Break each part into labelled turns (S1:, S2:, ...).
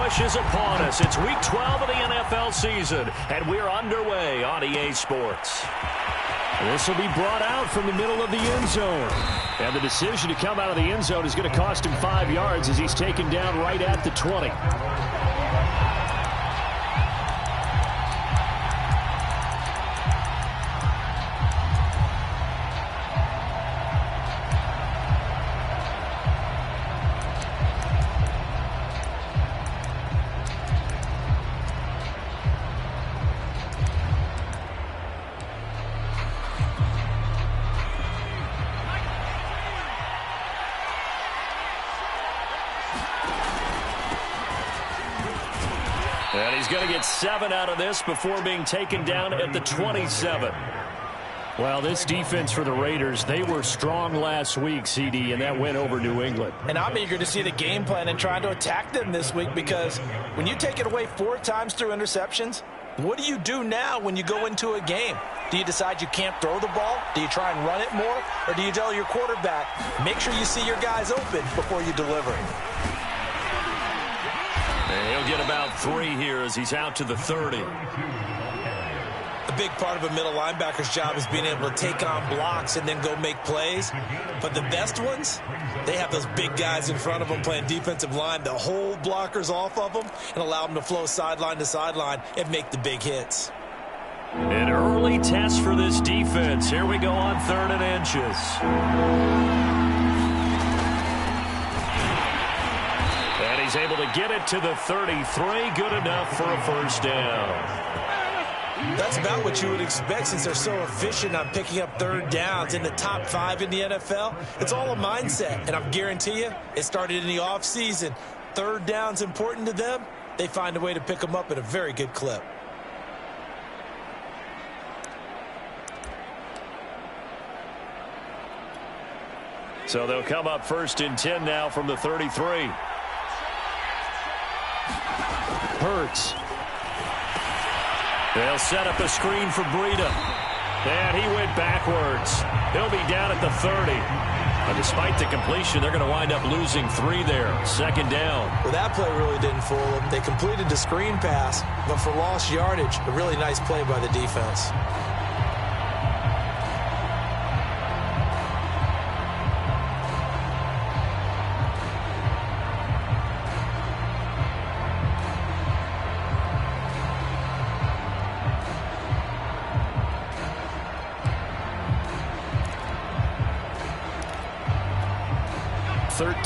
S1: rush is upon us. It's Week 12 of the NFL season, and we're underway on EA Sports. This will be brought out from the middle of the end zone. And the decision to come out of the end zone is going to cost him 5 yards as he's taken down right at the 20. And he's going to get 7 out of this before being taken down at the 27. Well, this defense for the Raiders, they were strong last week, CD, and that went over New England.
S2: And I'm eager to see the game plan and trying to attack them this week, because when you take it away 4 times through interceptions, what do you do now when you go into a game? Do you decide you can't throw the ball? Do you try and run it more? Or do you tell your quarterback, make sure you see your guys open before you deliver?
S1: And he'll get about 3 here as he's out to the 30.
S2: A big part of a middle linebacker's job is being able to take on blocks and then go make plays. But the best ones, they have those big guys in front of them playing defensive line to hold blockers off of them and allow them to flow sideline to sideline and make the big hits.
S1: An early test for this defense. Here we go on 3rd and inches. And he's able to get it to the 33. Good enough for a first down.
S2: That's about what you would expect since they're so efficient on picking up 3rd downs in the top 5 in the NFL. It's all a mindset, and I guarantee you it started in the offseason. 3rd down's important to them. They find a way to pick them up at a very good clip.
S1: So they'll come up 1st and 10 now from the 33. Hurts. They'll set up a screen for Breida. And he went backwards. He'll be down at the 30. But despite the completion, they're going to wind up losing 3 there. 2nd down.
S2: Well, that play really didn't fool them. They completed the screen pass, but for lost yardage, a really nice play by the defense.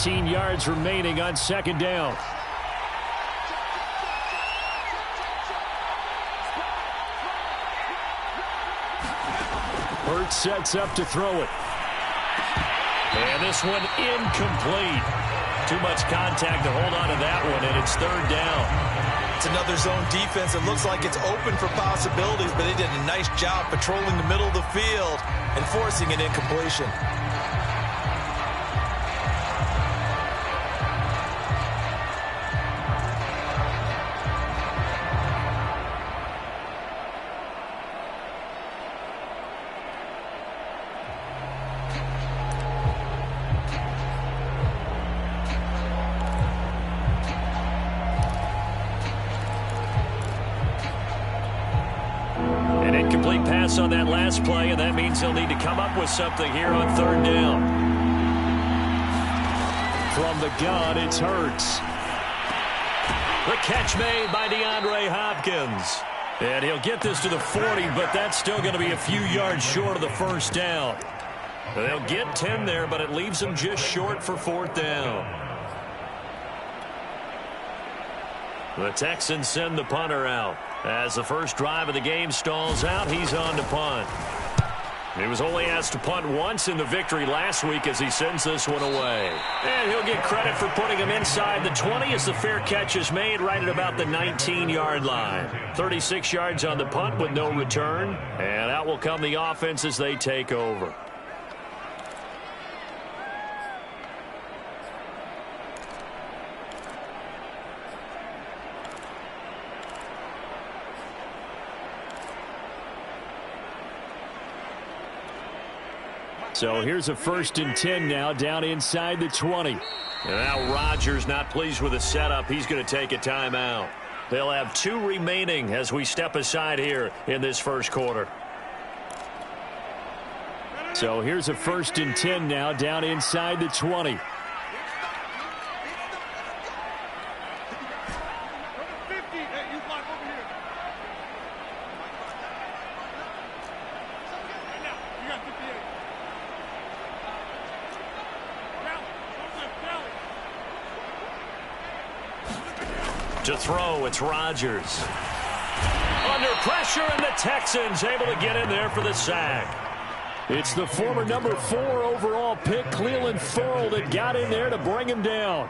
S1: Yards remaining on 2nd down. Hurts sets up to throw it. And this one incomplete. Too much contact to hold on to that one, and it's 3rd down.
S2: It's another zone defense. It looks like it's open for possibilities, but they did a nice job patrolling the middle of the field and forcing an incompletion.
S1: On that last play, and that means he'll need to come up with something here on 3rd down. From the gun, it's Hurts. The catch made by DeAndre Hopkins. And he'll get this to the 40, but that's still going to be a few yards short of the 1st down. They'll get 10 there, but it leaves them just short for 4th down. The Texans send the punter out. As the first drive of the game stalls out, he's on to punt. He was only asked to punt once in the victory last week as he sends this one away. And he'll get credit for putting him inside the 20 as the fair catch is made right at about the 19-yard line. 36 yards on the punt with no return. And out will come the offense as they take over.
S3: So here's a 1st and 10 now, down inside the 20.
S1: And now Rodgers not pleased with the setup. He's going to take a timeout. They'll have 2 remaining as we step aside here in this first quarter.
S3: So here's a 1st and 10 now, down inside the 20.
S1: To throw, it's Rodgers. Under pressure, and the Texans able to get in there for the sack.
S3: It's the former number 4 overall pick, Cleveland Ferrell, that got in there to bring him down.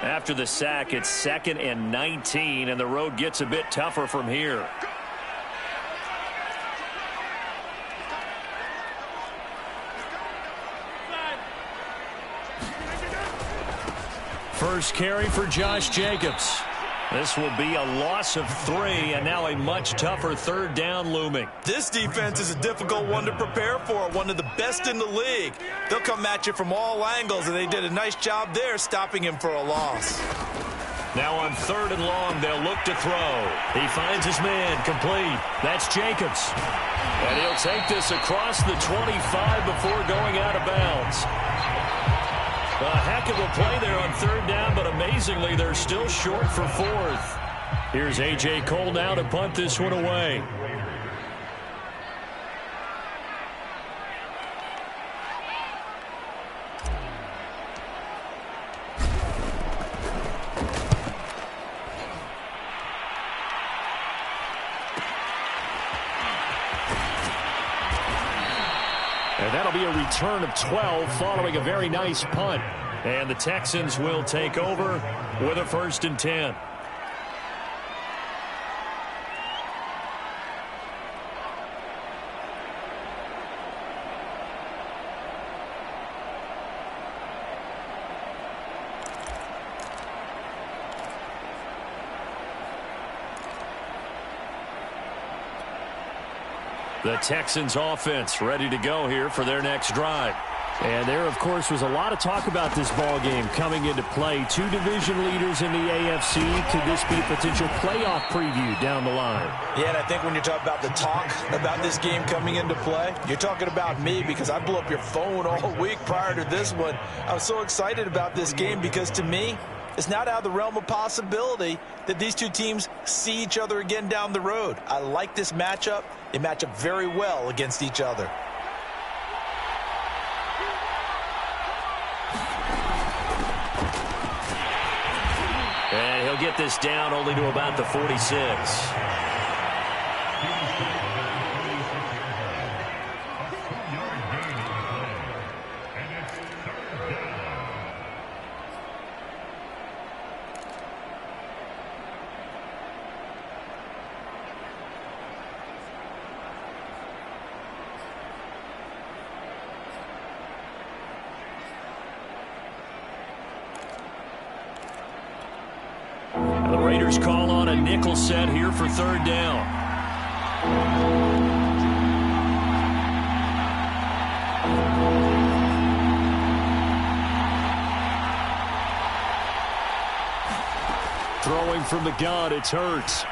S1: After the sack, it's 2nd and 19, and the road gets a bit tougher from here.
S3: First carry for Josh Jacobs.
S1: This will be a loss of 3, and now a much tougher 3rd down looming.
S2: This defense is a difficult one to prepare for, one of the best in the league. They'll come at you from all angles, and they did a nice job there stopping him for a loss.
S1: Now on 3rd and long, they'll look to throw. He finds his man, complete. That's Jacobs. And he'll take this across the 25 before going out of bounds. A heck of a play there on 3rd down, but amazingly, they're still short for 4th.
S3: Here's A.J. Cole now to punt this one away. And that'll be a return of 12 following a very nice punt.
S1: And the Texans will take over with a 1st and 10. The Texans offense ready to go here for their next drive.
S3: And there, of course, was a lot of talk about this ball game coming into play. 2 division leaders in the AFC. Could this be a potential playoff preview down the line?
S2: Yeah, and I think when you're talking about the talk about this game coming into play, you're talking about me, because I blew up your phone all week prior to this one. I was so excited about this game because, to me, it's not out of the realm of possibility that these 2 teams see each other again down the road. I like this matchup. They match up very well against each other.
S1: And he'll get this down only to about the 46. The Raiders call on a nickel set here for 3rd down.
S3: Throwing from the gun, it's Hurts.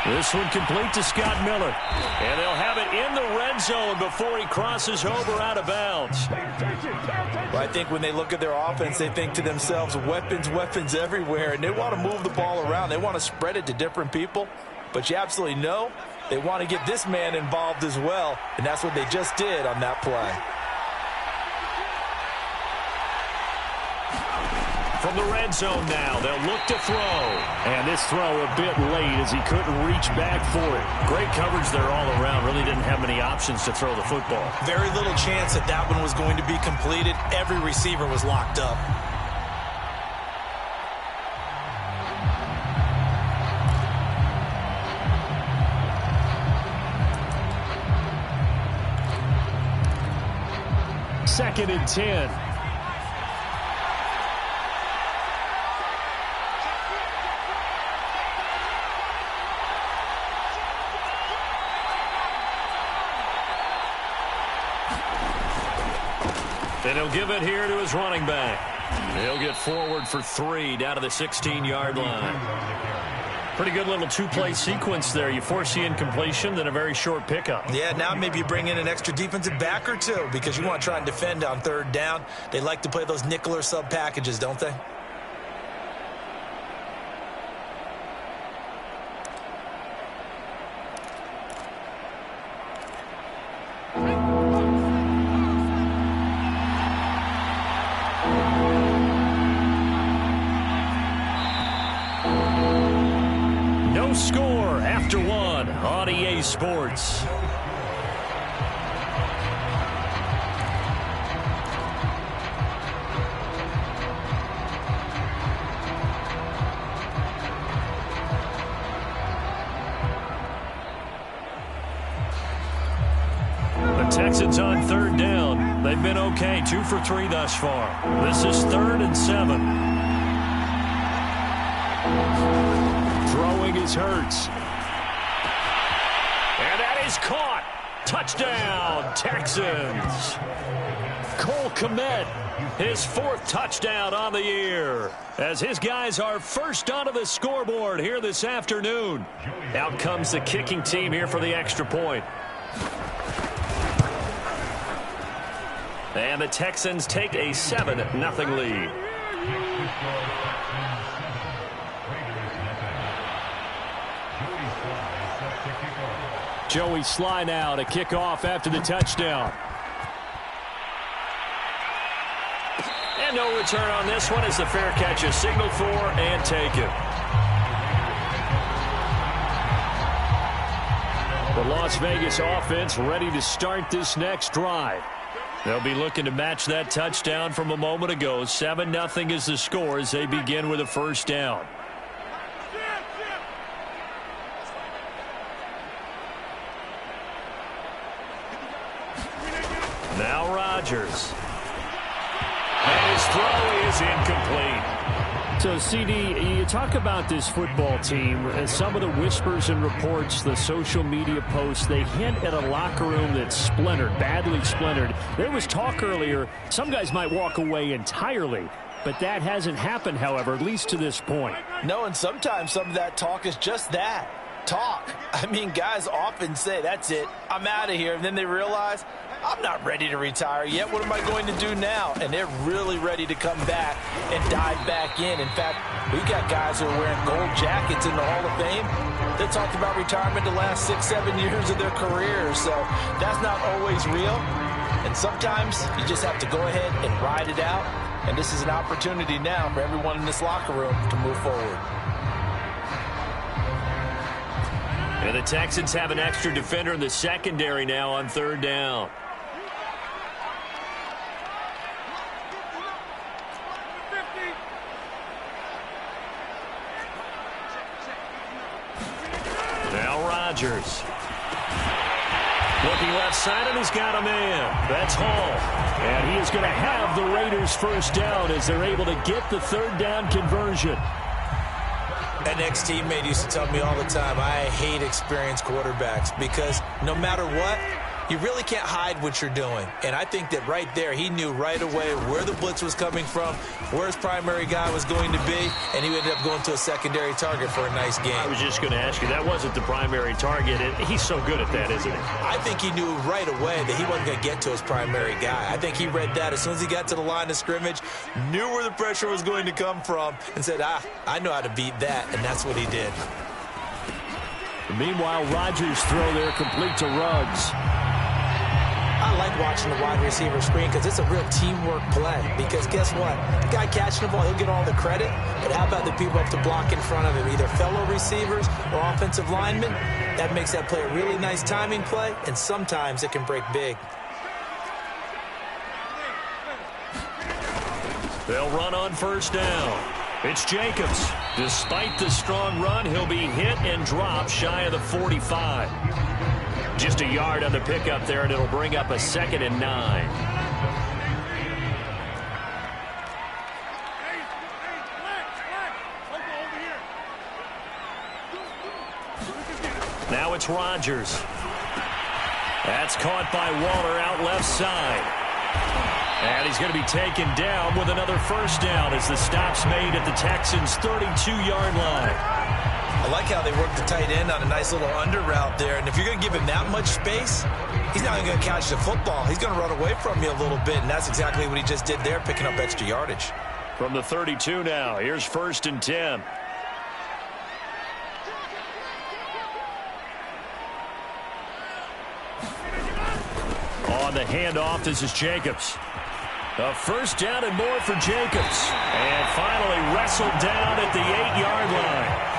S1: This one complete to Scott Miller. And they'll have it in the red zone before he crosses over out of bounds.
S2: Well, I think when they look at their offense, they think to themselves, weapons, weapons everywhere, and they want to move the ball around. They want to spread it to different people. But you absolutely know they want to get this man involved as well, and that's what they just did on that play.
S1: From the red zone now, they'll look to throw.
S3: And this throw a bit late as he couldn't reach back for it.
S1: Great coverage there all around. Really didn't have many options to throw the football.
S2: Very little chance that that one was going to be completed. Every receiver was locked up.
S3: Second and 10.
S1: And he'll give it here to his running back. He'll get forward for 3 down to the 16-yard line. Pretty good little two-play sequence there. You force the incompletion, then a very short pickup.
S2: Yeah, now maybe you bring in an extra defensive back or two because you want to try and defend on third down. They like to play those nickel or sub packages, don't they?
S1: Score after 1 on EA Sports. The Texans on third down. They've been okay, 2 for 3 thus far. This is 3rd and 7. Throwing is Hurts. And that is caught. Touchdown, Texans. Cole Kmet, his 4th touchdown on the year, as his guys are first onto the scoreboard here this afternoon. Out comes the kicking team here for the extra point. And the Texans take a 7-0 lead. Joey Sly now to kick off after the touchdown. And no return on this one as the fair catch is signaled for and taken. The Las Vegas offense ready to start this next drive. They'll be looking to match that touchdown from a moment ago. 7-0 is the score as they begin with a first down. Now Rodgers. And his throw is incomplete.
S3: So, CD, you talk about this football team, and some of the whispers and reports, the social media posts, they hint at a locker room that's splintered, badly splintered. There was talk earlier, some guys might walk away entirely, but that hasn't happened, however, at least to this point.
S2: No, and sometimes some of that talk is just that, talk. I mean, guys often say, that's it, I'm out of here, and then they realize, I'm not ready to retire yet. What am I going to do now? And they're really ready to come back and dive back in. In fact, we've got guys who are wearing gold jackets in the Hall of Fame. They talked about retirement the last 6-7 years of their careers. So that's not always real. And sometimes you just have to go ahead and ride it out. And this is an opportunity now for everyone in this locker room to move forward.
S1: And the Texans have an extra defender in the secondary now on third down. Now Rodgers. Looking left side, and he's got a man. That's Hall. And he is going to have the Raiders first down as they're able to get the third down conversion.
S2: An ex-teammate used to tell me all the time, I hate experienced quarterbacks because no matter what, you really can't hide what you're doing. And I think that right there, he knew right away where the blitz was coming from, where his primary guy was going to be, and he ended up going to a secondary target for a nice game.
S1: I was just going to ask you, that wasn't the primary target, and he's so good at that, isn't he?
S2: I think he knew right away that he wasn't going to get to his primary guy. I think he read that as soon as he got to the line of scrimmage, knew where the pressure was going to come from, and said, I know how to beat that, and that's what he did.
S3: Meanwhile, Rodgers throw there complete to Ruggs.
S2: I like watching the wide receiver screen because it's a real teamwork play. Because guess what? The guy catching the ball, he'll get all the credit. But how about the people up to block in front of him, either fellow receivers or offensive linemen? That makes that play a really nice timing play, and sometimes it can break big.
S1: They'll run on first down. It's Jacobs. Despite the strong run, he'll be hit and dropped shy of the 45. Just a yard on the pickup there, and it'll bring up a 2nd and 9. Now it's Rodgers. That's caught by Waller out left side. And he's going to be taken down with another first down as the stop's made at the Texans' 32-yard line.
S2: I like how they work the tight end on a nice little under route there. And if you're going to give him that much space, he's not even going to catch the football. He's going to run away from you a little bit, and that's exactly what he just did there, picking up extra yardage.
S1: From the 32 now, here's 1st and 10. On the handoff, this is Jacobs. A first down and more for Jacobs. And finally wrestled down at the 8-yard line.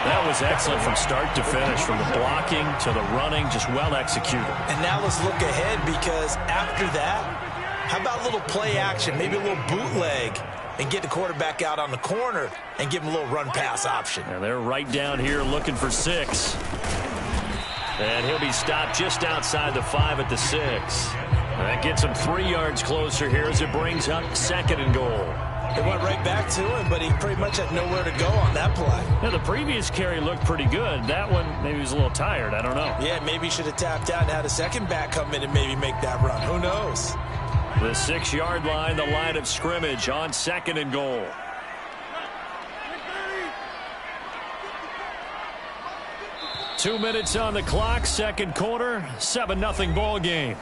S1: That was excellent from start to finish, from the blocking to the running, just well executed. And
S2: now let's look ahead, because after that, how about a little play action, maybe a little bootleg, and get the quarterback out on the corner and give him a little run-pass option.
S1: And they're right down here looking for 6. And he'll be stopped just outside the 5 at the 6. That gets him 3 yards closer here as it brings up 2nd and goal.
S2: It went right back to him, but he pretty much had nowhere to go on that play.
S3: Yeah, the previous carry looked pretty good. That one, maybe he was a little tired. I don't know.
S2: Yeah, maybe he should have tapped out and had a second back come in and maybe make that run. Who knows?
S1: The 6-yard line, the line of scrimmage on 2nd and goal. Two minutes on the clock, second quarter, 7-0 ball game.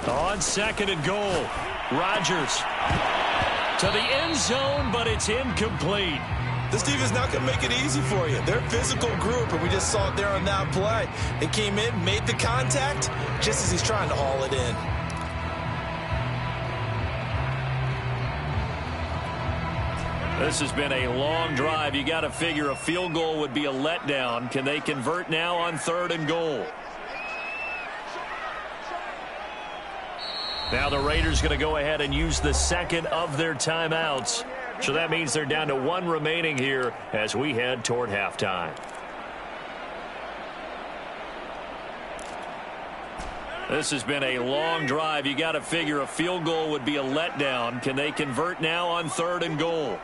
S1: On 2nd and goal, Rodgers to the end zone, but it's incomplete.
S2: This defense is not going to make it easy for you. They're a physical group, and we just saw it there on that play. They came in, made the contact, just as he's trying to haul it in.
S1: This has been a long drive. You got to figure a field goal would be a letdown. Can they convert now on 3rd and goal? Now the Raiders going to go ahead and use the second of their timeouts. So that means they're down to 1 remaining here as we head toward halftime. This has been a long drive. You got to figure a field goal would be a letdown. Can they convert now on 3rd and goal?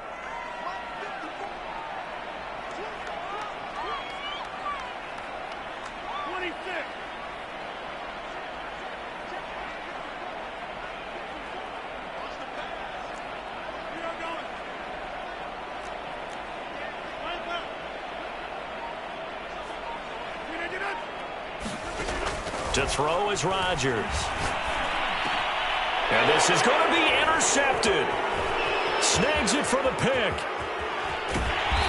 S1: To throw is Rodgers. And this is going to be intercepted. Snags it for the pick.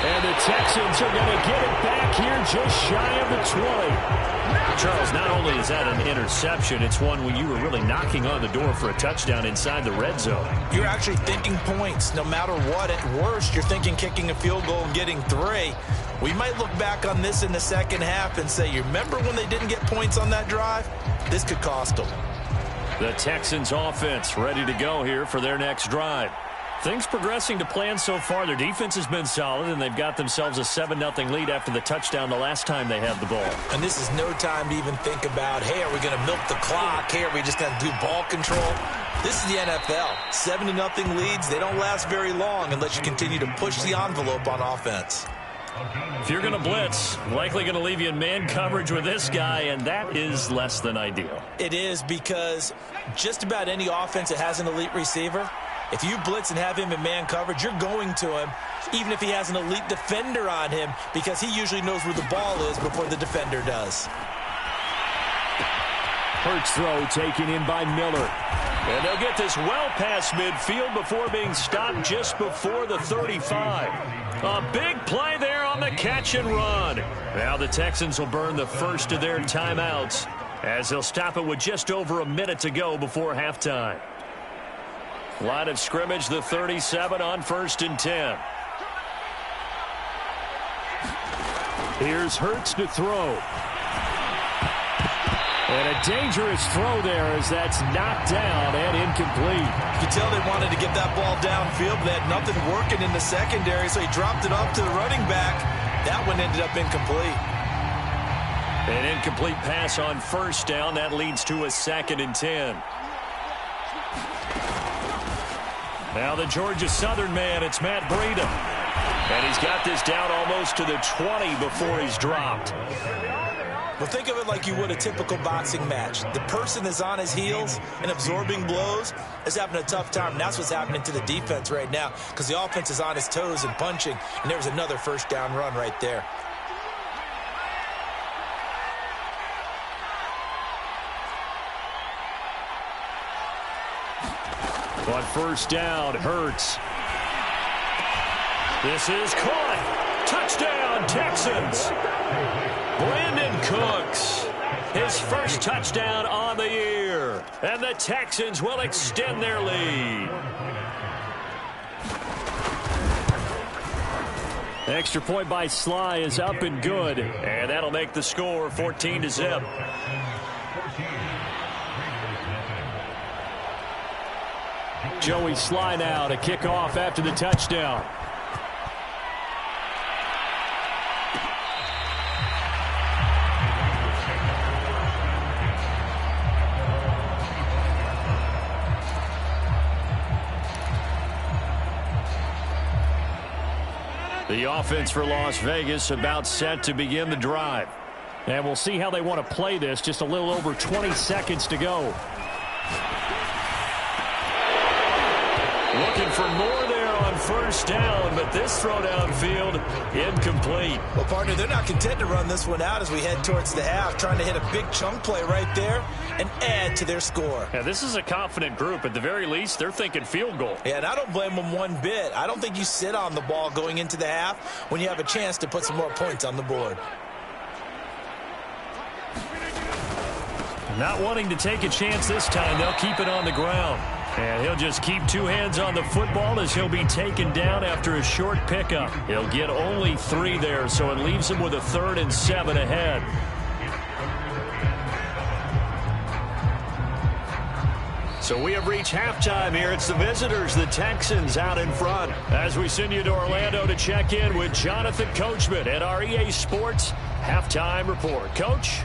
S1: And the Texans are going to get it back here just shy of the 20. Charles, not only is that an interception, it's one when you were really knocking on the door for a touchdown inside the red zone.
S2: You're actually thinking points. No matter what, at worst, you're thinking kicking a field goal and getting 3. We might look back on this in the second half and say, you remember when they didn't get points on that drive? This could cost them.
S1: The Texans offense ready to go here for their next drive. Things progressing to plan so far. Their defense has been solid, and they've got themselves a 7-0 lead after the touchdown the last time they had the ball.
S2: And this is no time to even think about, hey, are we going to milk the clock? Hey, are we just going to do ball control? This is the NFL. 7-0 leads, they don't last very long unless you continue to push the envelope on offense.
S1: If you're going to blitz, likely going to leave you in man coverage with this guy, and that is less than ideal.
S2: It is, because just about any offense that has an elite receiver, if you blitz and have him in man coverage, you're going to him, even if he has an elite defender on him, because he usually knows where the ball is before the defender does.
S3: Hurts throw taken in by Miller.
S1: And they'll get this well past midfield before being stopped just before the 35. A big play there on the catch and run. Now the Texans will burn the first of their timeouts as they'll stop it with just over a minute to go before halftime. Line of scrimmage, the 37 on 1st and 10.
S3: Here's Hurts to throw. And a dangerous throw there as that's knocked down and incomplete.
S2: You can tell they wanted to get that ball downfield, but they had nothing working in the secondary, so he dropped it off to the running back. That one ended up incomplete.
S1: An incomplete pass on first down. That leads to a 2nd and 10. Now the Georgia Southern man, it's Matt Breida. And he's got this down almost to the 20 before he's dropped.
S2: Well, think of it like you would a typical boxing match. The person is on his heels and absorbing blows is having a tough time. And that's what's happening to the defense right now because the offense is on his toes and punching. And there's another first down run right there.
S3: On first down, Hurts.
S1: This is caught. Touchdown, Texans. Brandon Cooks, his first touchdown on the year. And the Texans will extend their lead.
S3: Extra point by Sly is up and good.
S1: And that'll make the score 14-0.
S3: Joey Sly now to kick off after the touchdown. The offense for Las Vegas about set to begin the drive. And we'll see how they want to play this. Just a little over 20 seconds to go.
S1: Looking for more there on first down, but this throw downfield incomplete.
S2: Well, partner, they're not content to run this one out as we head towards the half, trying to hit a big chunk play right there and add to their score.
S1: Yeah, this is a confident group. At the very least, they're thinking field goal.
S2: Yeah, and I don't blame them one bit. I don't think you sit on the ball going into the half when you have a chance to put some more points on the board.
S3: Not wanting to take a chance this time, they'll keep it on the ground. And he'll just keep two hands on the football as he'll be taken down after a short pickup. He'll get only 3 there, so it leaves him with a 3rd and 7 ahead.
S1: So we have reached halftime here. It's the visitors, the Texans, out in front. As we send you to Orlando to check in with Jonathan Coachman at our EA Sports Halftime Report. Coach?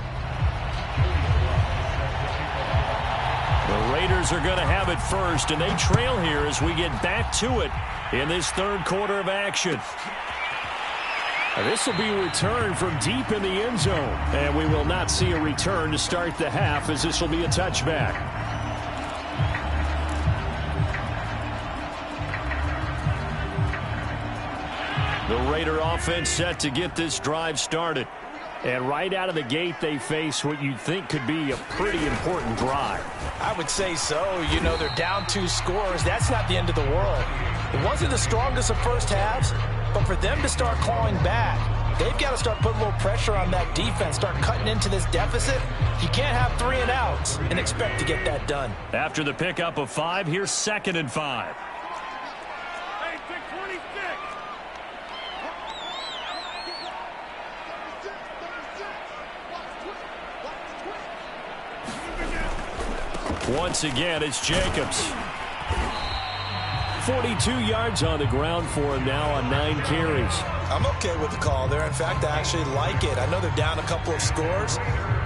S1: The Raiders are going to have it first, and they trail here as we get back to it in this 3rd quarter of action. This will be a return from deep in the end zone, and we will not see a return to start the half as this will be a touchback. The Raider offense set to get this drive started. And right out of the gate, they face what you'd think could be a pretty important drive.
S2: I would say so. You know, they're down 2 scores. That's not the end of the world. It wasn't the strongest of first halves, but for them to start clawing back, they've got to start putting a little pressure on that defense, start cutting into this deficit. You can't have 3 and outs and expect to get that done.
S3: After the pickup of 5, here's 2nd and 5. Once again, it's Jacobs. 42 yards on the ground for him now on 9 carries.
S2: I'm okay with the call there. In fact, I actually like it. I know they're down a couple of scores,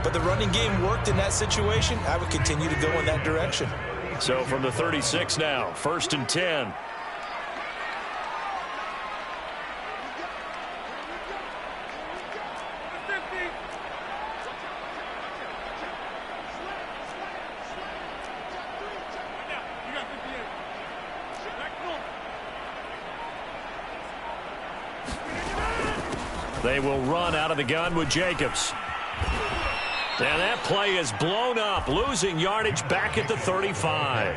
S2: but the running game worked in that situation. I would continue to go in that direction.
S1: So from the 36 now, 1st and 10. They will run out of the gun with Jacobs. And that play is blown up, losing yardage back at the 35.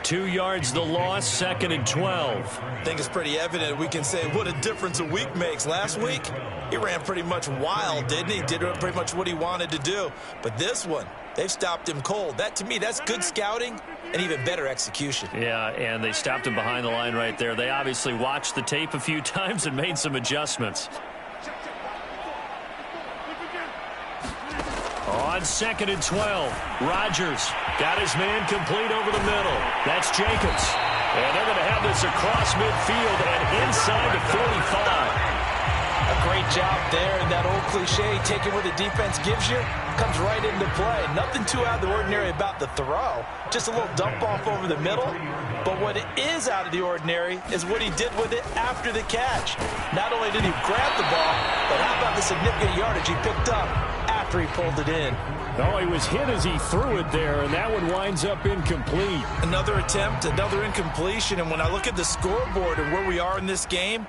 S1: 2 yards the loss, 2nd and 12.
S2: I think it's pretty evident. We can say what a difference a week makes. Last week, he ran pretty much wild, didn't he? Did pretty much what he wanted to do. But this one, they've stopped him cold. That, to me, that's good scouting and even better execution.
S1: Yeah, and they stopped him behind the line right there. They obviously watched the tape a few times and made some adjustments. On 2nd and 12, Rodgers got his man complete over the middle. That's Jacobs. And they're going to have this across midfield and inside the 45.
S2: A great job there, and that old cliche, taking what the defense gives you, comes right into play. Nothing too out of the ordinary about the throw. Just a little dump off over the middle. But what it is out of the ordinary is what he did with it after the catch. Not only did he grab the ball, but how about the significant yardage he picked up after he pulled it in.
S3: Oh, he was hit as he threw it there, and that one winds up incomplete.
S2: Another attempt, another incompletion, and when I look at the scoreboard and where we are in this game,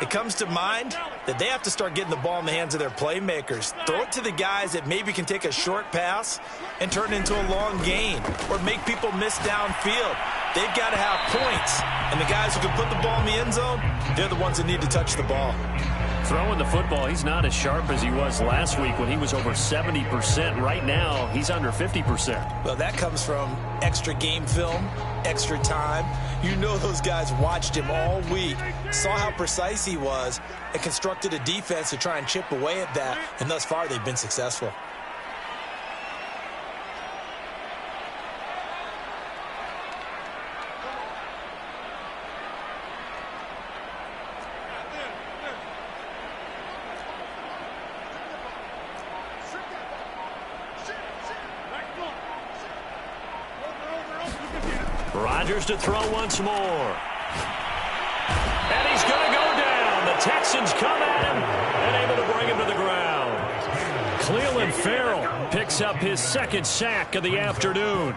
S2: it comes to mind that they have to start getting the ball in the hands of their playmakers. Throw it to the guys that maybe can take a short pass and turn it into a long gain or make people miss downfield. They've got to have points, and the guys who can put the ball in the end zone, they're the ones that need to touch the ball.
S3: Throwing the football, he's not as sharp as he was last week when he was over 70%. Right now, he's under 50%.
S2: Well, that comes from extra game film, extra time. You know those guys watched him all week, saw how precise he was, and constructed a defense to try and chip away at that, and thus far they've been successful.
S1: Rodgers to throw once more. And he's going to go down. The Texans come at him and able to bring him to the ground.
S3: Clelin Ferrell picks up his second sack of the afternoon.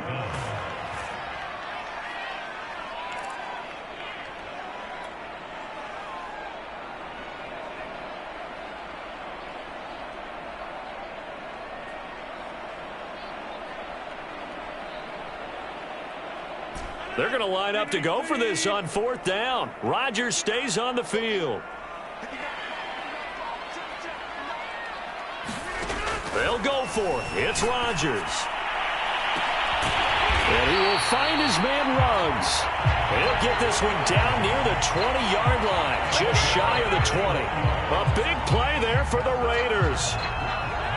S1: They're going to line up to go for this on 4th down. Rodgers stays on the field. They'll go for it. It's Rodgers.
S3: And he will find his man Ruggs.
S1: He'll get this one down near the 20-yard line, just shy of the 20. A big play there for the Raiders.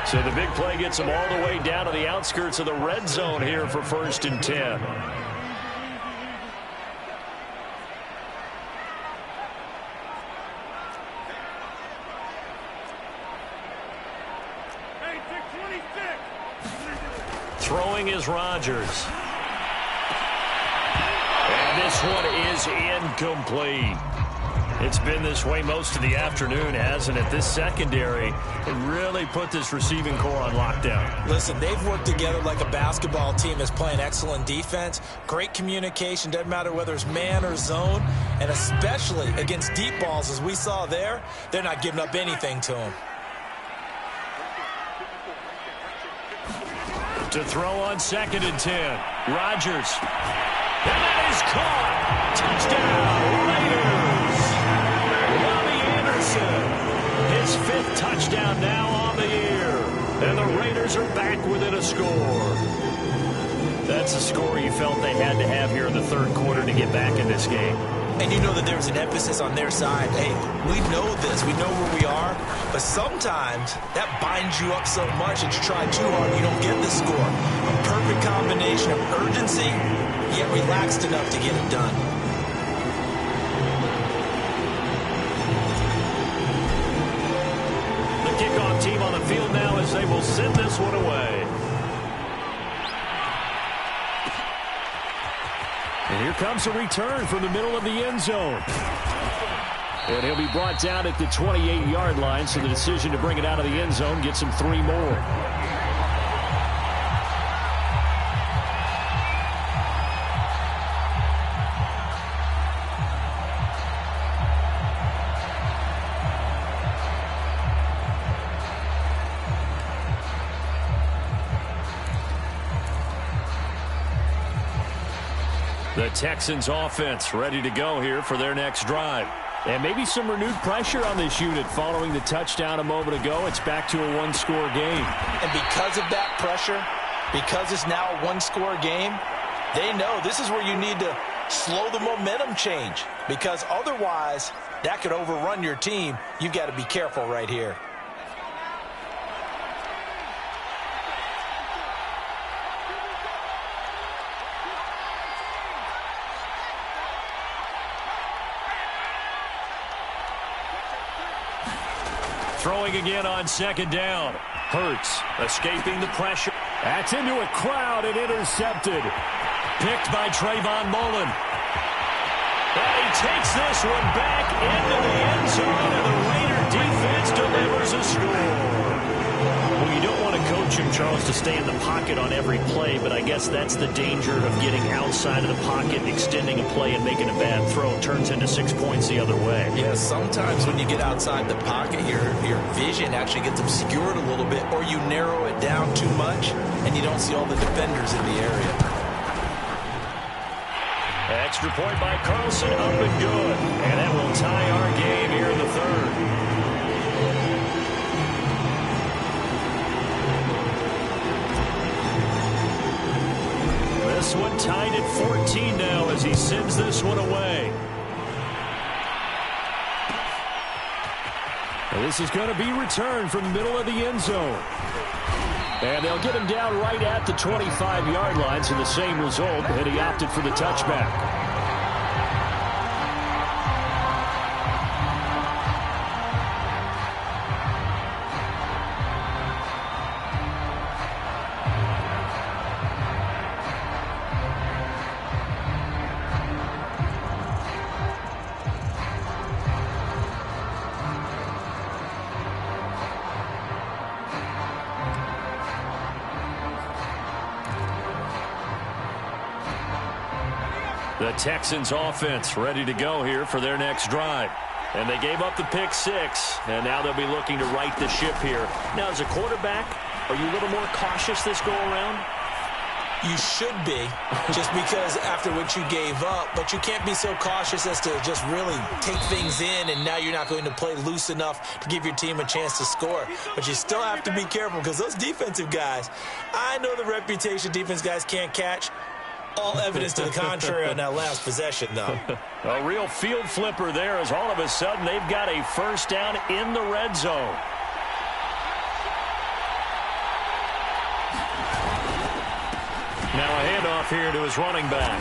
S1: So the big play gets them all the way down to the outskirts of the red zone here for 1st and 10. Throwing is Rodgers. And this one is incomplete. It's been this way most of the afternoon, hasn't it? This secondary really put this receiving core on lockdown.
S2: Listen, they've worked together like a basketball team that's playing excellent defense. Great communication, doesn't matter whether it's man or zone. And especially against deep balls, as we saw there, they're not giving up anything to them.
S1: To throw on 2nd and 10. Rodgers. And that is caught. Touchdown, Raiders. Robbie Anderson. His 5th touchdown now on the year. And the Raiders are back within a score. That's a score you felt they had to have here in the 3rd quarter to get back in this game.
S2: And you know that there's an emphasis on their side. Hey, we know this. We know where we are. But sometimes that binds you up so much that you try too hard and you don't get the score. A perfect combination of urgency, yet relaxed enough to get it done.
S1: The kickoff team on the field now as they will send this one away.
S3: And here comes a return from the middle of the end zone. And he'll be brought down at the 28-yard line, so the decision to bring it out of the end zone gets him 3 more.
S1: The Texans offense ready to go here for their next drive.
S3: And maybe some renewed pressure on this unit following the touchdown a moment ago. It's back to a 1-score game.
S2: And because of that pressure, because it's now a 1-score game, they know this is where you need to slow the momentum change. Because otherwise, that could overrun your team. You've got to be careful right here.
S1: Throwing again on second down. Hurts escaping the pressure.
S3: That's into a crowd and intercepted.
S1: Picked by Trayvon Mullen. And he takes this one back into the end zone, and the Raider defense delivers a score.
S3: Well, you don't want to coach him, Charles, to stay in the pocket on every play, but I guess that's the danger of getting outside of the pocket, extending a play, and making a bad throw. Turns into 6 points the other way.
S2: Yeah, sometimes when you get outside the pocket, your vision actually gets obscured a little bit, or you narrow it down too much, and you don't see all the defenders in the area.
S1: Extra point by Carlson, up and good. And that will tie our game here in the third. This one tied at 14 now as he sends this one away.
S3: And this is going to be returned from the middle of the end zone. And they'll get him down right at the 25-yard line, so the same result, and he opted for the touchback.
S1: The Texans offense ready to go here for their next drive. And they gave up the pick 6, and now they'll be looking to right the ship here. Now, as a quarterback, are you a little more cautious this go-around?
S2: You should be, just because after what you gave up, but you can't be so cautious as to just really take things in, and now you're not going to play loose enough to give your team a chance to score. But you still have to be careful because those defensive guys, I know the reputation defense guys can't catch. All evidence to the contrary on that last possession, though.
S1: A real field flipper there as all of a sudden they've got a first down in the red zone. Now a handoff here to his running back.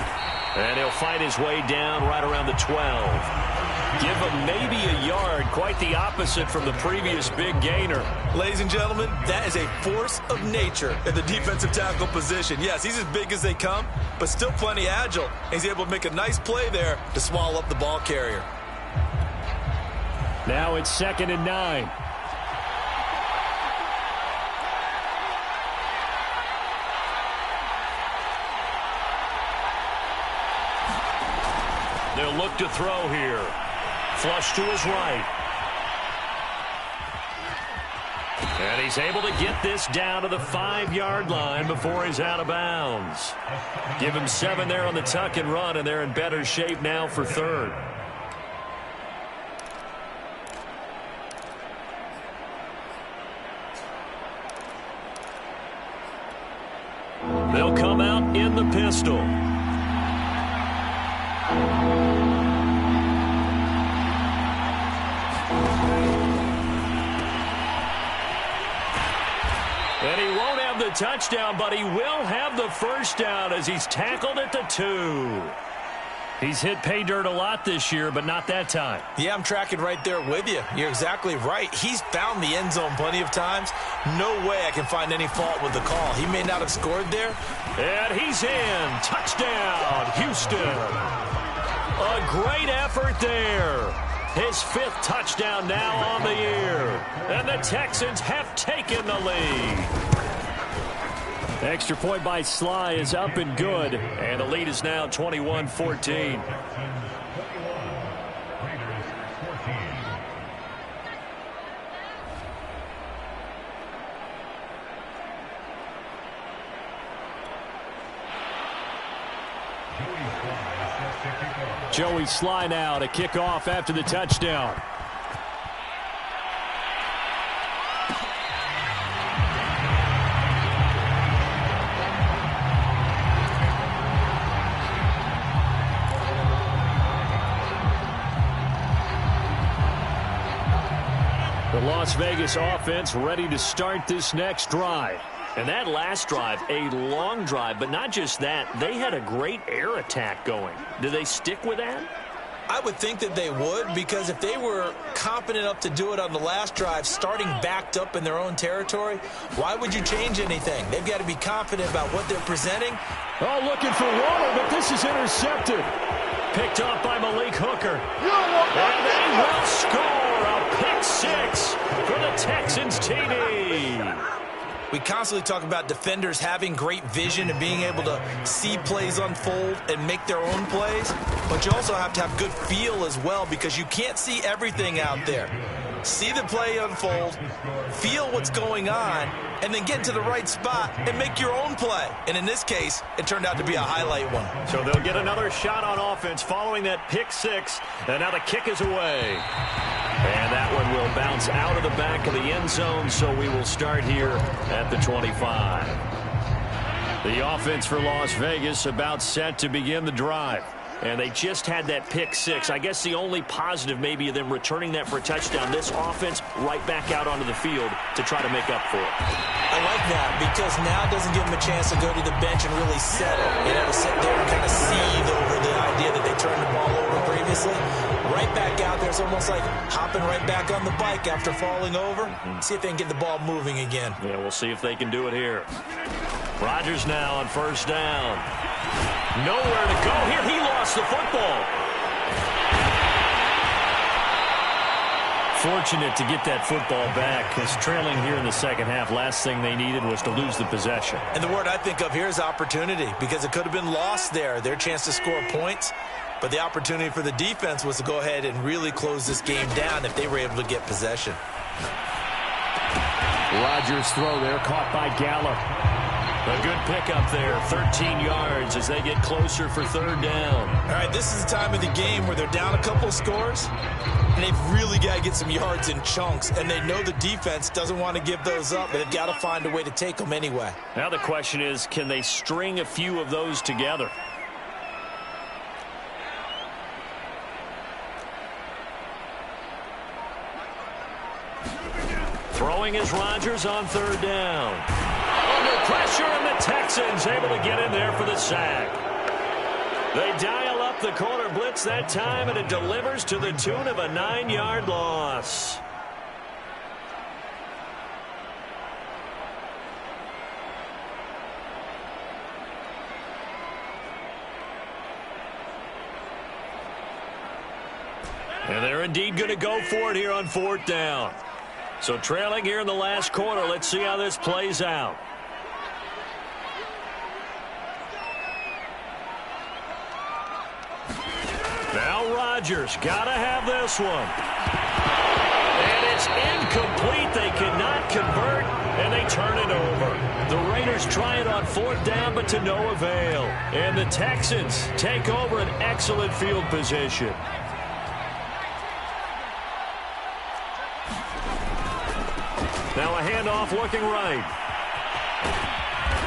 S1: And he'll fight his way down right around the 12. Give him maybe a yard, quite the opposite from the previous big gainer.
S2: Ladies and gentlemen, that is a force of nature in the defensive tackle position. Yes, he's as big as they come, but still plenty agile. He's able to make a nice play there to swallow up the ball carrier.
S3: Now it's 2nd and 9.
S1: They'll look to throw here. Flush to his right. And he's able to get this down to the 5-yard line before he's out of bounds. Give him 7 there on the tuck and run, and they're in better shape now for third. They'll come out in the pistol. And he won't have the touchdown, but he will have the first down as he's tackled at the 2. He's hit pay dirt a lot this year, but not that time.
S2: Yeah, I'm tracking right there with you. You're exactly right. He's found the end zone plenty of times. No way I can find any fault with the call. He may not have scored there.
S1: And he's in. Touchdown, Houston. A great effort there. His 5th touchdown now on the year. And the Texans have taken the lead.
S3: Extra point by Sly is up and good.
S1: And the lead is now 21-14.
S3: Joey Sly now to kick off after the touchdown. The Las Vegas offense ready to start this next drive. And that last drive, a long drive, but not just that. They had a great air attack going. Do they stick with that?
S2: I would think that they would, because if they were confident enough to do it on the last drive, starting backed up in their own territory, why would you change anything? They've got to be confident about what they're presenting.
S3: Oh, looking for water, but this is intercepted.
S1: Picked up by Malik Hooker. And they will score a pick six for the Texans TD.
S2: We constantly talk about defenders having great vision and being able to see plays unfold and make their own plays, but you also have to have good feel as well, because you can't see everything out there. See the play unfold, feel what's going on, and then get to the right spot and make your own play. And in this case, it turned out to be a highlight one.
S1: So they'll get another shot on offense following that pick six, and now the kick is away. And that one will bounce out of the back of the end zone, so we will start here at the 25. The offense for Las Vegas about set to begin the drive. And they just had that pick six. I guess the only positive maybe of them returning that for a touchdown. This offense right back out onto the field to try to make up for it.
S2: I like that, because now it doesn't give them a chance to go to the bench and really settle. You know, to sit there and kind of seethe over the idea that they turned the ball over previously. Right back out there. It's almost like hopping right back on the bike after falling over. See if they can get the ball moving again.
S1: Yeah, we'll see if they can do it here. Rodgers now on first down. Nowhere to go here. He lost the football. Fortunate to get that football back, because trailing here in the second half, last thing they needed was to lose the possession.
S2: And the word I think of here is opportunity, because it could have been lost there. Their chance to score points. But the opportunity for the defense was to go ahead and really close this game down if they were able to get possession.
S3: Rodgers' throw there, caught by Gallup.
S1: A good pickup there, 13 yards as they get closer for third down.
S2: All right, this is the time of the game where they're down a couple of scores, and they've really got to get some yards in chunks, and they know the defense doesn't want to give those up, but they've got to find a way to take them anyway.
S1: Now the question is, can they string a few of those together? Throwing is Rodgers on third down. Under pressure, and the Texans able to get in there for the sack. They dial up the corner blitz that time, and it delivers to the tune of a 9-yard loss. And they're indeed going to go for it here on fourth down. So trailing here in the last quarter. Let's see how this plays out. Now Rodgers got to have this one. And it's incomplete. They cannot convert, and they turn it over. The Raiders try it on fourth down, but to no avail. And the Texans take over an excellent field position. Now a handoff looking right.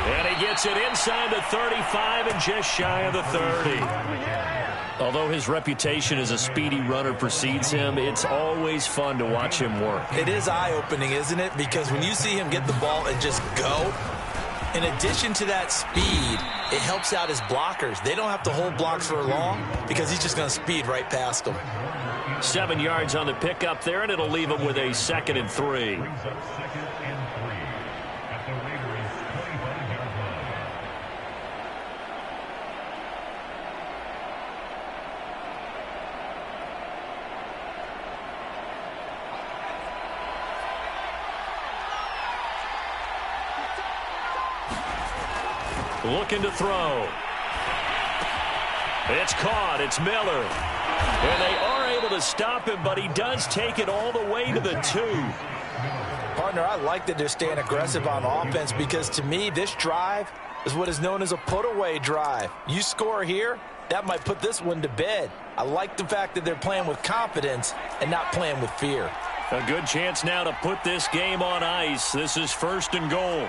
S1: And he gets it inside the 35 and just shy of the 30. Although his reputation as a speedy runner precedes him, it's always fun to watch him work.
S2: It is eye-opening, isn't it? Because when you see him get the ball and just go, in addition to that speed, it helps out his blockers. They don't have to hold blocks for long because he's just going to speed right past them.
S1: 7 yards on the pickup there, and it'll leave him with a 2nd and 3. Looking to throw. It's caught. It's Miller. And they are able to stop him, but he does take it all the way to the 2.
S2: Partner, I like that they're staying aggressive on offense, because to me, this drive is what is known as a put-away drive. You score here, that might put this one to bed. I like the fact that they're playing with confidence and not playing with fear.
S1: A good chance now to put this game on ice. This is 1st and goal.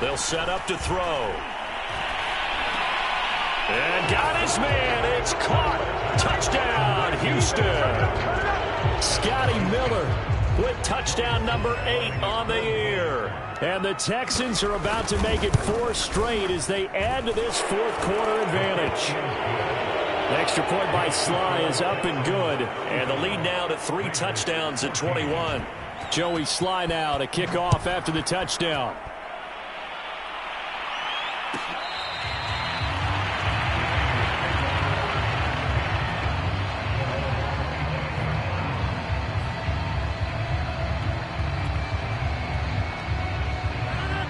S1: They'll set up to throw. And got his man. It's caught. Touchdown, Houston. Scotty Miller with touchdown number 8 on the year.
S3: And the Texans are about to make it 4 straight as they add to this fourth quarter advantage. Extra point by Sly is up and good.
S1: And the lead now to 3 touchdowns at 21.
S3: Joey Sly now to kick off after the touchdown.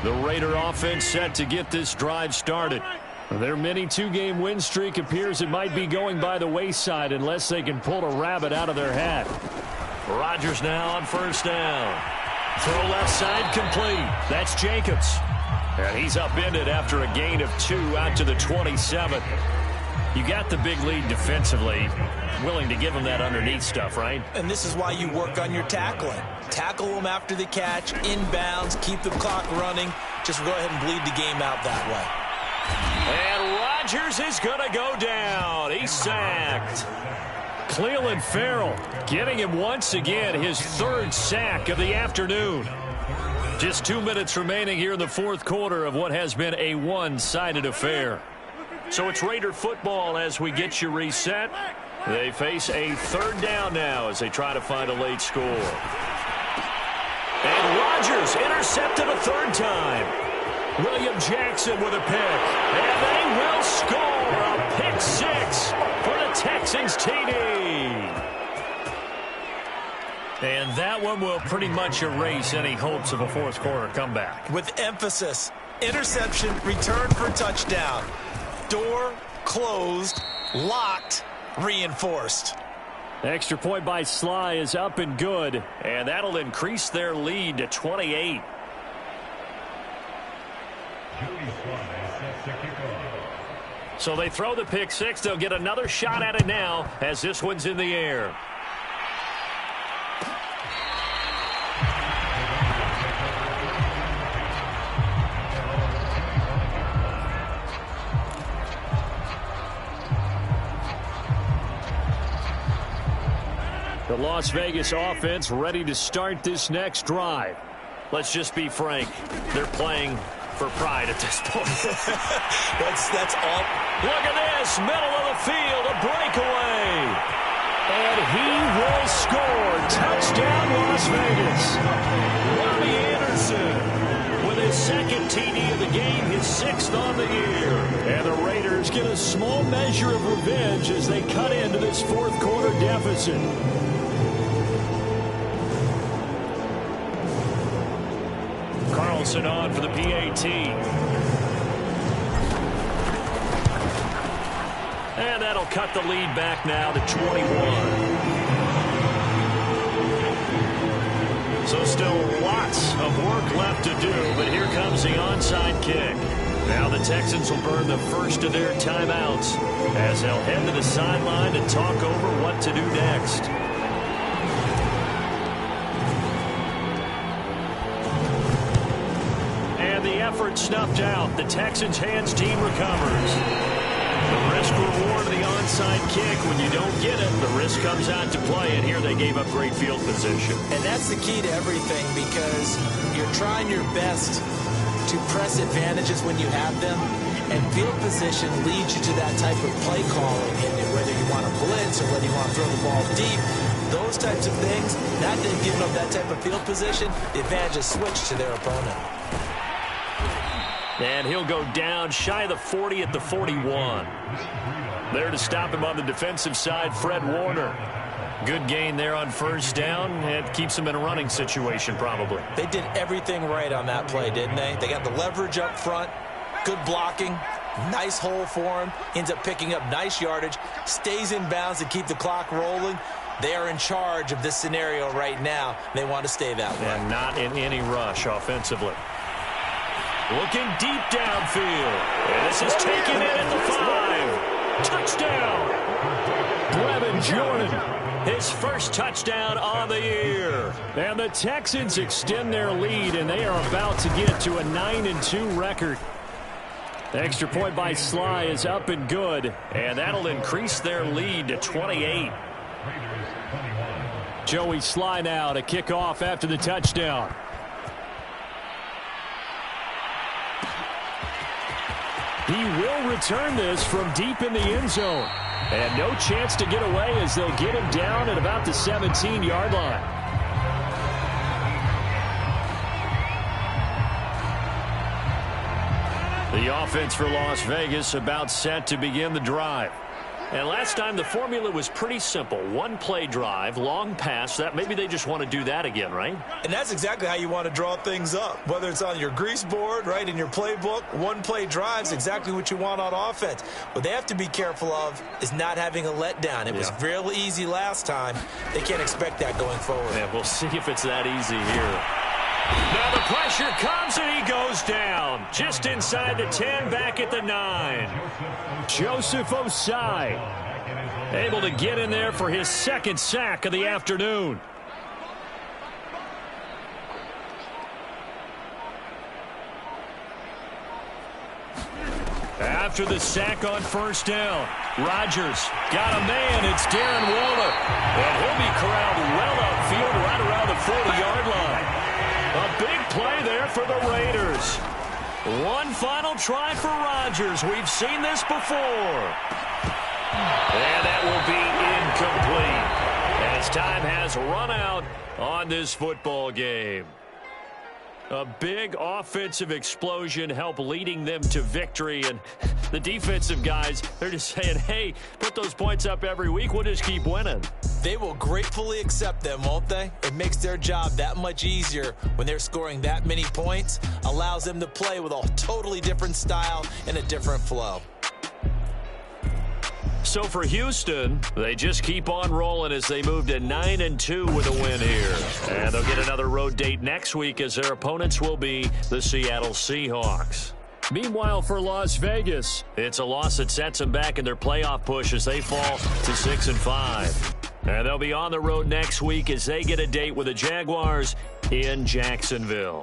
S1: The Raider offense set to get this drive started.
S3: Their mini 2-game win streak appears it might be going by the wayside unless they can pull a rabbit out of their hat.
S1: Rodgers now on first down. Throw left side complete. That's Jacobs. And he's upended after a gain of 2 out to the 27. You got the big lead defensively. Willing to give him that underneath stuff, right?
S2: And this is why you work on your tackling. Tackle them after the catch, inbounds, keep the clock running. Just go ahead and bleed the game out that way.
S1: And Rodgers is going to go down. He's sacked.
S3: Cleveland Farrell getting him once again his 3rd sack of the afternoon.
S1: Just 2 minutes remaining here in the fourth quarter of what has been a one-sided affair. So it's Raider football as we get you reset. They face a 3rd down now as they try to find a late score. And Rodgers intercepted a 3rd time. William Jackson with a pick. And they will score a pick 6 for the Texans TD. And that one will pretty much erase any hopes of a fourth quarter comeback.
S2: With emphasis, interception, return for touchdown. Door closed, locked, reinforced.
S3: Extra point by Sly is up and good.
S1: And that'll increase their lead to 28. So they throw the pick 6. They'll get another shot at it now as this one's in the air.
S3: The Las Vegas offense ready to start this next drive.
S1: Let's just be frank. They're playing for pride at this point.
S2: that's all.
S1: Look at this. Middle of the field. A breakaway.
S3: And he will score. Touchdown, Las Vegas.
S1: Robbie Anderson with his 2nd TD of the game, his 6th on the year.
S3: And the Raiders get a small measure of revenge as they cut into this fourth quarter deficit.
S1: Carlson on for the PAT. And that'll cut the lead back now to 21. So still lots of work left to do, but here comes the onside kick. Now the Texans will burn the first of their timeouts as they'll head to the sideline to talk over what to do next. The effort snuffed out. The Texans hands team recovers. The risk reward of the onside kick. When you don't get it, the risk comes out to play, and here they gave up great field position.
S2: And that's the key to everything because you're trying your best to press advantages when you have them, and field position leads you to that type of play calling, and whether you want to blitz or whether you want to throw the ball deep, those types of things, not then giving up that type of field position, the advantage is switched to their opponent.
S1: And he'll go down shy of the 40 at the 41. There to stop him on the defensive side, Fred Warner. Good gain there on first down. It keeps him in a running situation probably.
S2: They did everything right on that play, didn't they? They got the leverage up front, good blocking, nice hole for him, ends up picking up nice yardage, stays in bounds to keep the clock rolling. They are in charge of this scenario right now. They want to stay that way.
S1: And not in any rush offensively. Looking deep downfield. And this is taken in at the 5. Touchdown.
S3: Brevin Jordan.
S1: His first touchdown on the year.
S3: And the Texans extend their lead, and they are about to get to a 9-2 record. The extra point by Sly is up and good.
S1: And that'll increase their lead to 28.
S3: Joey Sly now to kick off after the touchdown. He will return this from deep in the end zone. And no chance to get away as they'll get him down at about the 17-yard line. The offense for Las Vegas about set to begin the drive. And last time the formula was pretty simple. One play drive, long pass. That maybe they just want to do that again, right?
S2: And that's exactly how you want to draw things up. Whether it's on your grease board, right, in your playbook, one play drive's exactly what you want on offense. What they have to be careful of is not having a letdown. It was real easy last time. They can't expect that going forward.
S1: Yeah, we'll see if it's that easy here. Now the pressure comes and he goes down. Just inside the 10, back at the 9. Joseph Osai able to get in there for his second sack of the afternoon. After the sack on first down, Rodgers got a man. It's Darren Waller. And he'll be corralled well upfield right around the 40-yard line. A big play there for the Raiders. One final try for Rodgers. We've seen this before. And that will be incomplete as time has run out on this football game. A big offensive explosion helped leading them to victory. And the defensive guys, they're just saying, hey, put those points up every week. We'll just keep winning.
S2: They will gratefully accept them, won't they? It makes their job that much easier when they're scoring that many points. Allows them to play with a totally different style and a different flow.
S1: So for Houston, they just keep on rolling as they move to 9-2 with a win here. And they'll get another road date next week as their opponents will be the Seattle Seahawks. Meanwhile, for Las Vegas, it's a loss that sets them back in their playoff push as they fall to 6-5. And they'll be on the road next week as they get a date with the Jaguars in Jacksonville.